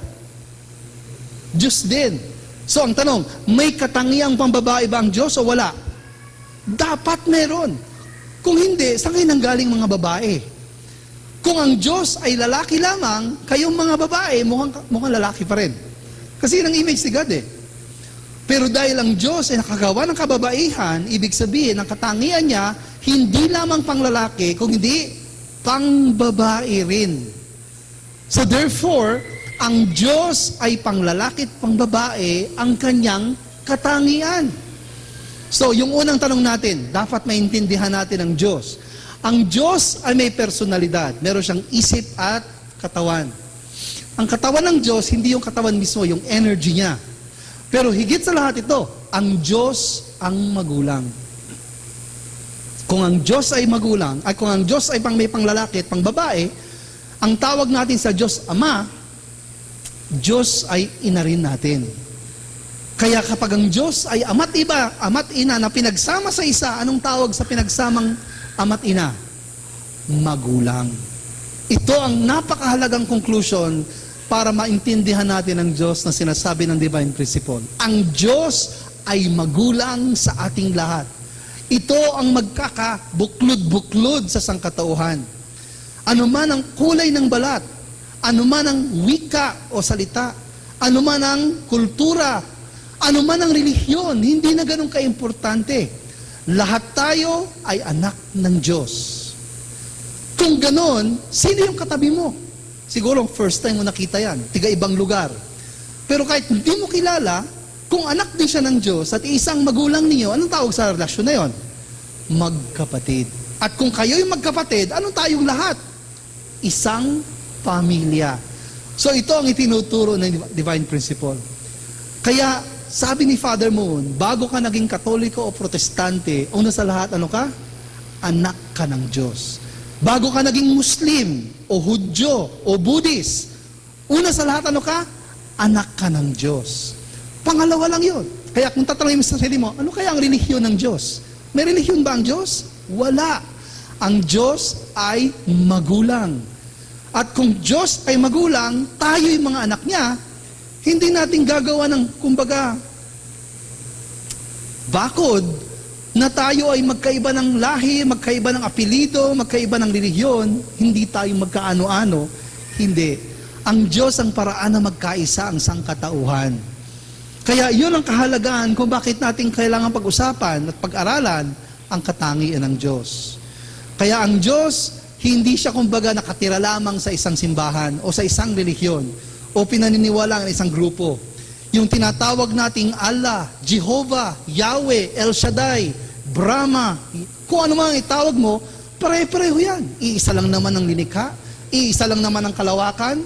Diyos din. So ang tanong, may katangiang pambabae ba ang Diyos o wala? Dapat meron. Kung hindi, saan kayo nanggaling mga babae? Kung ang Diyos ay lalaki lamang, kayong mga babae, mukhang lalaki pa rin. Kasi yun ang image ni God eh. Pero dahil ang Diyos ay nakagawa ng kababaihan, ibig sabihin, ang katangian niya, hindi lamang pang lalaki, kung hindi pang babae rin. So therefore, ang Diyos ay pang lalaki at pang babae ang kanyang katangian. So yung unang tanong natin, dapat maintindihan natin ang Diyos. Ang Diyos ay may personalidad. Meron siyang isip at katawan. Ang katawan ng Diyos, hindi yung katawan mismo, yung energy niya. Pero higit sa lahat ito, ang Diyos ang magulang. Kung ang Diyos ay magulang, ay kung ang Diyos ay may panglalaki at pangbabae, ang tawag natin sa Diyos Ama, Diyos ay ina rin natin. Kaya kapag ang Diyos ay ama't ina na pinagsama sa isa, anong tawag sa pinagsamang ama't ina? Magulang. Ito ang napakahalagang conclusion para maintindihan natin ang Diyos na sinasabi ng Divine Principle. Ang Diyos ay magulang sa ating lahat. Ito ang magkakabuklod-buklod sa sangkatauhan. Ano man ang kulay ng balat, ano man ang wika o salita, ano man ang kultura, ano man ang relihiyon, hindi na ganun kaimportante. Lahat tayo ay anak ng Diyos. Kung ganon, sino yung katabi mo? Siguro first time mo nakita yan, tiga-ibang lugar. Pero kahit hindi mo kilala, kung anak din siya ng Diyos at isang magulang niyo, anong tawag sa relasyon na yon? Magkapatid. At kung kayo'y magkapatid, anong tayong lahat? Isang pamilya. So ito ang itinuturo ng Divine Principle. Kaya sabi ni Father Moon, bago ka naging Katoliko o Protestante, una sa lahat, ano ka? Anak ka ng Diyos. Bago ka naging Muslim, o Hudyo, o Buddhist, una sa lahat, ano ka? Anak ka ng Diyos. Pangalawa lang yun. Kaya kung tatanungin mo sa sarili mo, ano kaya ang relihiyon ng Diyos? May relihiyon ba ang Diyos? Wala. Ang Diyos ay magulang. At kung Diyos ay magulang, tayo yung mga anak niya, hindi natin gagawa ng, kumbaga, bakod, na tayo ay magkaiba ng lahi, magkaiba ng apelido, magkaiba ng relihiyon, hindi tayo magkaano-ano. Hindi. Ang Diyos ang paraan na magkaisa ang sangkatauhan. Kaya yun ang kahalagahan kung bakit natin kailangan pag-usapan at pag-aralan ang katangian ng Diyos. Kaya ang Diyos, hindi siya kumbaga nakatira lamang sa isang simbahan o sa isang relihiyon o pinaniniwala ng isang grupo. Yung tinatawag nating Allah, Jehovah, Yahweh, El Shaddai, Brahma, kung ano man itawag mo, pare-pareho yan. Iisa lang naman ang linikha, iisa lang naman ang kalawakan.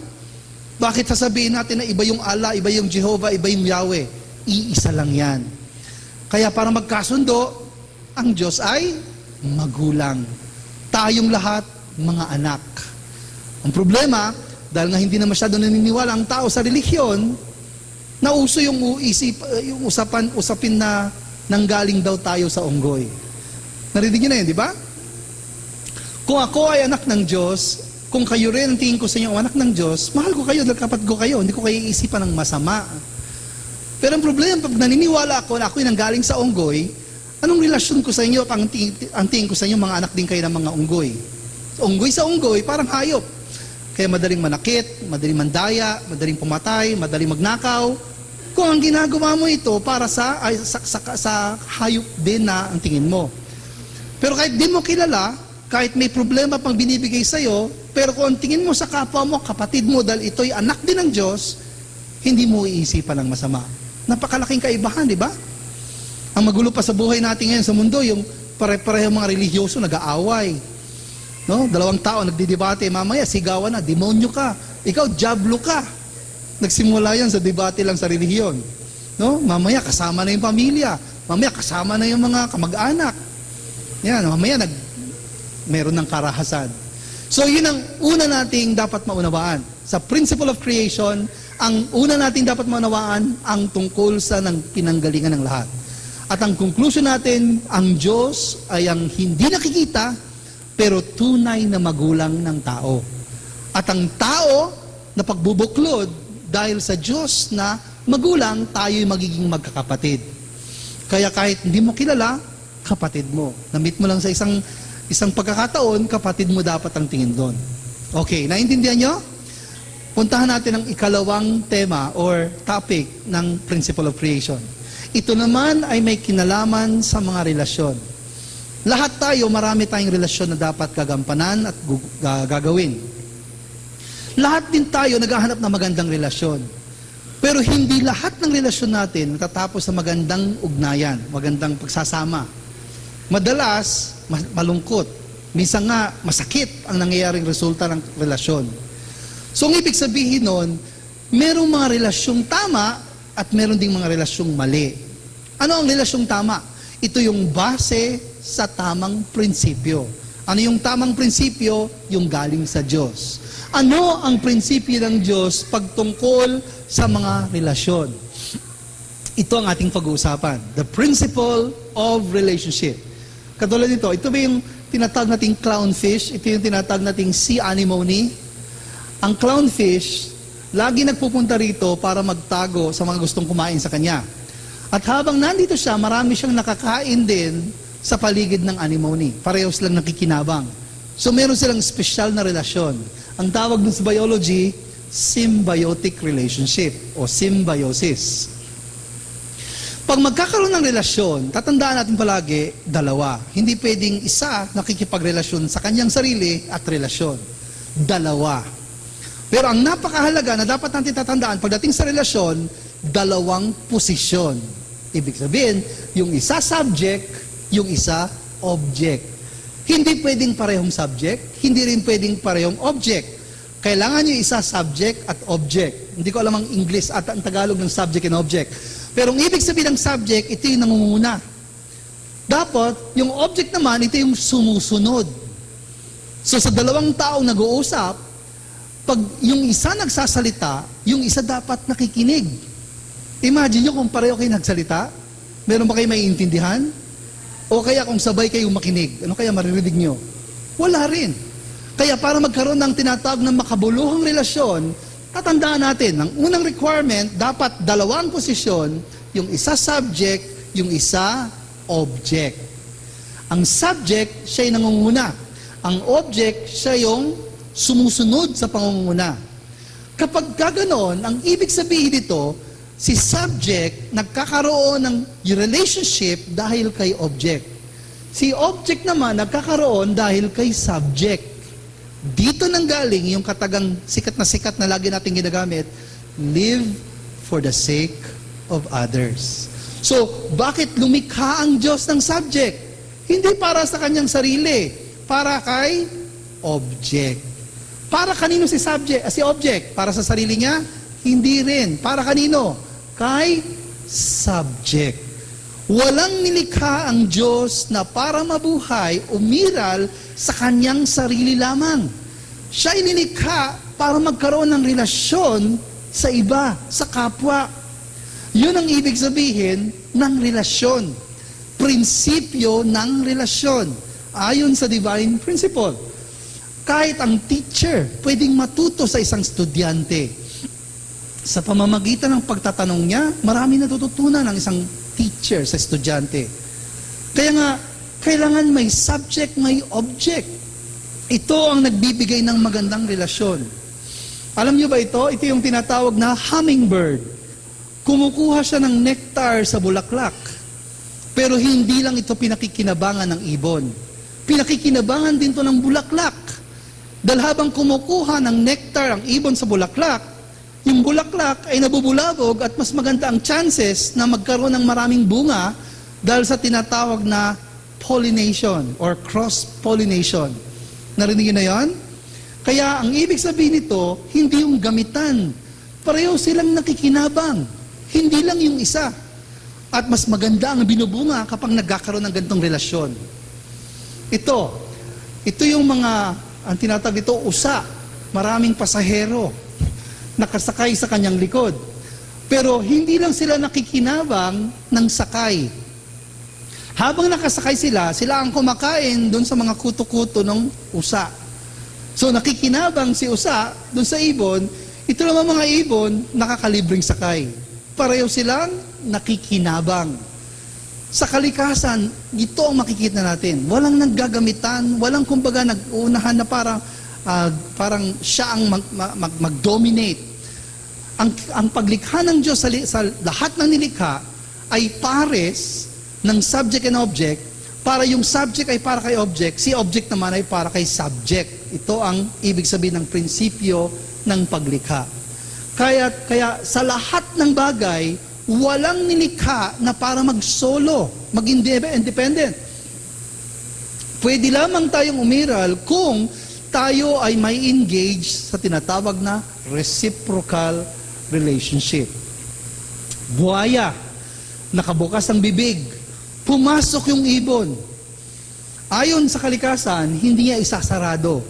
Bakit sasabihin natin na iba yung Allah, iba yung Jehovah, iba yung Yahweh? Iisa lang yan. Kaya para magkasundo, ang Diyos ay magulang. Tayong lahat, mga anak. Ang problema, dahil nga hindi na masyado naniniwala ang tao sa relihiyon, nauso yung usapin na nanggaling daw tayo sa unggoy. Narinig niyo na yun, di ba? Kung ako ay anak ng Diyos, kung kayo rin ang tingin ko sa inyo anak ng Diyos, mahal ko kayo, dahil kapatid ko kayo, hindi ko kayo iisipan ng masama. Pero ang problema, pag naniniwala ako na ako'y nanggaling sa unggoy, anong relasyon ko sa inyo at ang tingin ko sa inyo, mga anak din kayo ng mga unggoy? Unggoy sa unggoy, parang hayop. Kaya madaling manakit, madaling mandaya, madaling pumatay, madaling magnakaw. Kung ang ginagawa mo ito para sa hayop din na ang tingin mo. Pero kahit di mo kilala, kahit may problema pang binibigay sa'yo, pero kung ang tingin mo sa kapwa mo, kapatid mo, dahil ito'y anak din ng Diyos, hindi mo iisipan ng masama. Napakalaking kaibahan, di ba? Ang magulo pa sa buhay natin ngayon sa mundo, yung pare-pareho mga religyoso nag-aaway. No? Dalawang tao nagdidebate, mamaya sigawan na, demonyo ka, ikaw diablo ka. Nagsimula yan sa debate lang sa relihiyon. No? Mamaya kasama na yung pamilya, mamaya kasama na yung mga kamag-anak. Yan, mamaya meron ng karahasan. So yun ang una nating dapat maunawaan. Sa principle of creation, ang una nating dapat maunawaan ang tungkol sa pinanggalingan ng lahat. At ang conclusion natin, ang Diyos ay ang hindi nakikita, pero tunay na magulang ng tao. At ang tao na pagbubuklod dahil sa Diyos na magulang, tayo'y magiging magkakapatid. Kaya kahit hindi mo kilala, kapatid mo. Na-meet mo lang sa isang pagkakataon, kapatid mo dapat ang tingin doon. Okay, naintindihan nyo? Puntahan natin ang ikalawang tema or topic ng Principle of Creation. Ito naman ay may kinalaman sa mga relasyon. Lahat tayo, marami tayong relasyon na dapat gagampanan at gagawin. Lahat din tayo naghahanap ng magandang relasyon. Pero hindi lahat ng relasyon natin natatapos sa magandang ugnayan, magandang pagsasama. Madalas, malungkot. Minsan nga, masakit ang nangyayaring resulta ng relasyon. So, ang ibig sabihin nun, merong mga relasyong tama at meron ding mga relasyong mali. Ano ang relasyong tama? Ito yung base sa tamang prinsipyo. Ano yung tamang prinsipyo? Yung galing sa Diyos. Ano ang prinsipyo ng Diyos pagtungkol sa mga relasyon? Ito ang ating pag-uusapan. The principle of relationship. Katulad nito, ito ba yung tinatawag nating clownfish? Ito yung tinatawag nating sea anemone? Ang clownfish, lagi nagpupunta rito para magtago sa mga gustong kumain sa kanya. At habang nandito siya, marami siyang nakakain din sa paligid ng anemone. Parehos lang nakikinabang. So meron silang special na relasyon. Ang tawag dun sa biology, symbiotic relationship o symbiosis. Pag magkakaroon ng relasyon, tatandaan natin palagi, dalawa. Hindi pwedeng isa nakikipagrelasyon sa kanyang sarili at relasyon. Dalawa. Pero ang napakahalaga na dapat natin tatandaan pagdating sa relasyon, dalawang posisyon. Ibig sabihin, yung isa subject, yung isa object. Hindi pwedeng parehong subject, hindi rin pwedeng parehong object. Kailangan yung isa subject at object. Hindi ko alam ang English at ang Tagalog ng subject and object. Pero ang ibig sabihin ng subject, ito yung nangunguna. Dapat, yung object naman, ito yung sumusunod. So sa dalawang taong nag-uusap, pag yung isa nagsasalita, yung isa dapat nakikinig. Imagine nyo kung pareho kayo nagsalita, meron ba kayo maiintindihan? O kaya kung sabay kayong makinig, ano kaya maririnig nyo? Wala rin. Kaya para magkaroon ng tinatawag ng makabuluhang relasyon, tatandaan natin, ang unang requirement, dapat dalawang posisyon, yung isa subject, yung isa object. Ang subject, siya yung nangunguna. Ang object, siya yung sumusunod sa pangunguna. Kapag ganoon, ang ibig sabihin dito, si subject nagkakaroon ng relationship dahil kay object. Si object naman nagkakaroon dahil kay subject. Dito nanggaling yung katagang sikat na lagi nating ginagamit, live for the sake of others. So, bakit lumikha ang Diyos ng subject? Hindi para sa kanyang sarili, para kay object. Para kanino si subject, si object? Para sa sarili niya? Hindi rin. Para kanino? Kay subject. Walang nilikha ang Diyos na para mabuhay, umiral sa kanyang sarili lamang. Siya ay nilikha para magkaroon ng relasyon sa iba, sa kapwa. Yun ang ibig sabihin ng relasyon. Prinsipyo ng relasyon. Ayon sa divine principle. Kahit ang teacher, pwedeng matuto sa isang estudyante. Sa pamamagitan ng pagtatanong niya, marami natututunan ng isang teacher sa estudyante. Kaya nga, kailangan may subject, may object. Ito ang nagbibigay ng magandang relasyon. Alam niyo ba ito? Ito yung tinatawag na hummingbird. Kumukuha siya ng nectar sa bulaklak. Pero hindi lang ito pinakikinabangan ng ibon. Pinakikinabangan din ito ng bulaklak. Dahil habang kumukuha ng nectar ang ibon sa bulaklak, yung bulaklak ay nabubulabog at mas maganda ang chances na magkaroon ng maraming bunga dahil sa tinatawag na pollination or cross-pollination. Narinig niyo na yan? Kaya ang ibig sabihin nito, hindi yung gamitan. Pareho silang nakikinabang. Hindi lang yung isa. At mas maganda ang binubunga kapag nagkakaroon ng ganitong relasyon. Ito yung mga, ang tinatawag dito, usa. Maraming pasahero nakasakay sa kanyang likod. Pero hindi lang sila nakikinabang ng sakay. Habang nakasakay sila ang kumakain doon sa mga kuto-kuto ng usa. So nakikinabang si usa doon sa ibon, ito naman mga ibon nakakalibreng sakay. Pareho silang nakikinabang. Sa kalikasan, ito ang makikita natin. Walang naggagamitan, walang kumbaga nag-uunahan na parang siya ang mag-dominate. Ang paglikha ng Diyos sa lahat ng nilikha ay pares ng subject and object, para yung subject ay para kay object, si object naman ay para kay subject. Ito ang ibig sabihin ng prinsipyo ng paglikha. Kaya sa lahat ng bagay, walang nilikha na para mag-solo, mag-independent. Pwede lamang tayong umiral kung tayo ay may engage sa tinatawag na reciprocal relationship. Buhaya, nakabukas ang bibig, pumasok yung ibon. Ayon sa kalikasan, hindi niya isasarado.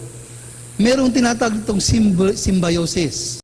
Merong tinatawag itong symbiosis.